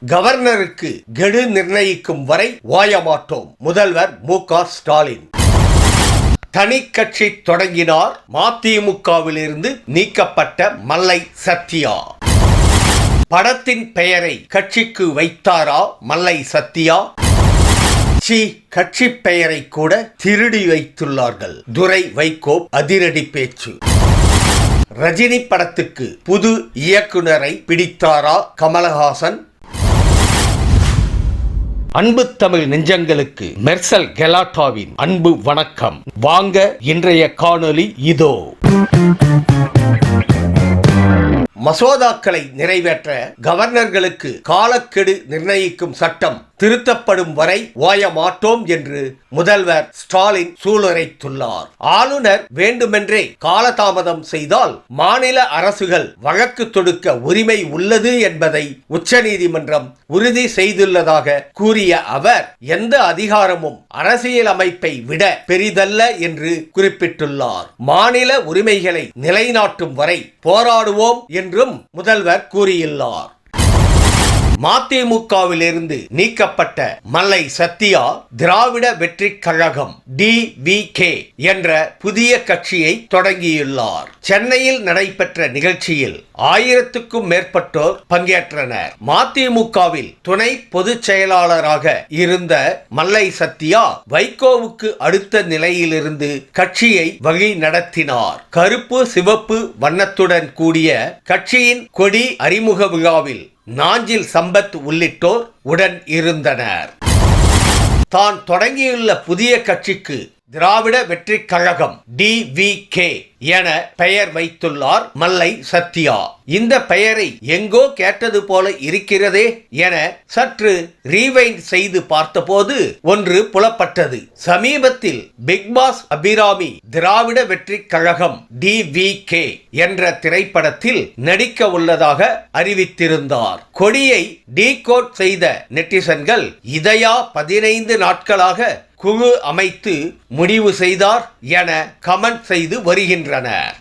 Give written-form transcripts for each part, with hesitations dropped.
கவர்னருக்கு கெடு நிர்ணயிக்கும் வரை ஓயமாட்டோம். முதல்வர் மு.க. ஸ்டாலின். தனி கட்சி தொடங்கினார். மதிமுகவிலிருந்து நீக்கப்பட்ட மல்லை சத்யா. படத்தின் பெயரை கட்சிக்கு வைத்தாரா மல்லை சத்யா? கட்சி பெயரை கூட திருடி வைத்துள்ளார்கள். துரை வைகோ அதிரடி பேச்சு. ரஜினி படத்துக்கு புது இயக்குனரை பிடித்தாரா கமலஹாசன்? அன்பு தமிழ் நெஞ்சங்களுக்கு மெர்சல் கெலாட்டாவின் அன்பு வணக்கம். வாங்க இன்றைய காணொளி இதோ. மசோதாக்களை நிறைவேற்ற கவர்னர்களுக்கு காலக்கெடு நிர்ணயிக்கும் சட்டம் திருத்தப்படும் வரை ஓய மாட்டோம் என்று முதல்வர் ஸ்டாலின் சூளுரைத்துள்ளார். ஆளுநர் வேண்டுமென்றே காலதாமதம் செய்தால் மாநில அரசுகள் வழக்கு தொடுக்க உரிமை உள்ளது என்பதை உச்சநீதிமன்றம் உறுதி செய்துள்ளதாக கூறிய அவர், எந்த அதிகாரமும் அரசியல் அமைப்பை விட பெரிதல்ல என்று குறிப்பிட்டுள்ளார். மாநில உரிமைகளை நிலைநாட்டும் வரை போராடுவோம் என்றும் முதல்வர் கூறியுள்ளார். மதிமுகவிலிருந்து நீக்கப்பட்ட மல்லை சத்யா திராவிட வெற்றிக் கழகம் DVK என்ற புதிய கட்சியை தொடங்கியுள்ளார். சென்னையில் நடைபெற்ற நிகழ்ச்சியில் 1000க்கும் மேற்பட்டோர் பங்கேற்றனர். மதிமுகவில் துணை பொதுச் செயலாளராக இருந்த மல்லை சத்யா வைகோவுக்கு அடுத்த நிலையிலிருந்து கட்சியை வழி நடத்தினார். கருப்பு சிவப்பு வண்ணத்துடன் கூடிய கட்சியின் கொடி அறிமுக விழாவில் நாஞ்சில் சம்பத் உள்ளிட்டோர் உடன் இருந்தனர். தான் தொடங்கியுள்ள புதிய கட்சிக்கு திராவிட வெற்றிக் கழகம் DVK என பெயர் வைத்துள்ளார் மல்லை சத்யா. இந்த பெயரை எங்கோ கேட்டது போல இருக்கிறதே என சற்று ரீவைண்ட் செய்து பார்த்தபோது ஒன்று புலப்பட்டது. சமீபத்தில் பிக் பாஸ் அபிராமி திராவிட வெற்றிக் கழகம் DVK என்ற திரைப்படத்தில் நடிக்க உள்ளதாக அறிவித்திருந்தார். கொடியை டீகோட் செய்த நெட்டிசன்கள் இதையா 15 நாட்களாக குழு அமைத்து முடிவு செய்தார் என கமெண்ட் செய்து வருகின்றனர்.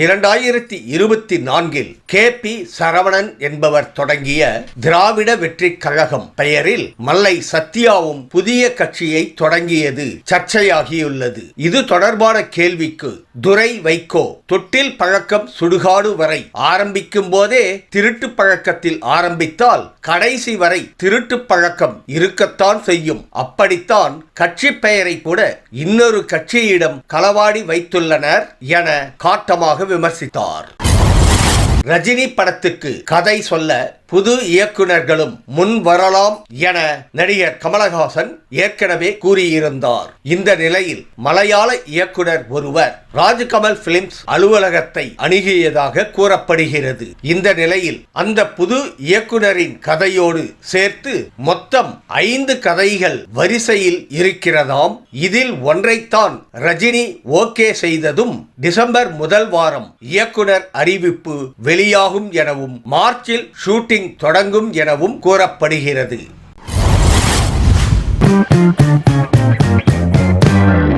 2024 KP சரவணன் என்பவர் தொடங்கிய திராவிட வெற்றிக் கழகம் பெயரில் மல்லை சத்யாவும் புதிய கட்சியை தொடங்கியது சர்ச்சையாகியுள்ளது. இது தொடர்பான கேள்விக்கு துரை வைகோ, தொட்டில் பழக்கம் சுடுகாடு வரை ஆரம்பிக்கும் போதே திருட்டு பழக்கத்தில் ஆரம்பித்தால் கடைசி வரை திருட்டு பழக்கம் இருக்கத்தான் செய்யும். அப்படித்தான் கட்சி பெயரை கூட இன்னொரு கட்சியிடம் களவாடி வைத்துள்ளனர் என காட்டமாக விமர்சித்தார். ரஜினி படத்துக்கு கதை சொல்ல புது இயக்குனர்களும் முன் வரலாம் என நடிகர் கமலஹாசன் ஏற்கனவே கூறியிருந்தார். இந்த நிலையில் மலையாள இயக்குனர் ஒருவர் ராஜ்கமல் பிலிம்ஸ் அலுவலகத்தை அணுகியதாக கூறப்படுகிறது. இந்த நிலையில் அந்த புது இயக்குனரின் கதையோடு சேர்த்து மொத்தம் 5 கதைகள் வரிசையில் இருக்கிறதாம். இதில் ஒன்றைத்தான் ரஜினி ஓகே செய்ததும் டிசம்பர் 1 வாரம் இயக்குனர் அறிவிப்பு வெளியாகும் எனவும் மார்ச்சில் ஷூட்டிங் தொடங்கும் எனவும் கூறப்படுகிறது.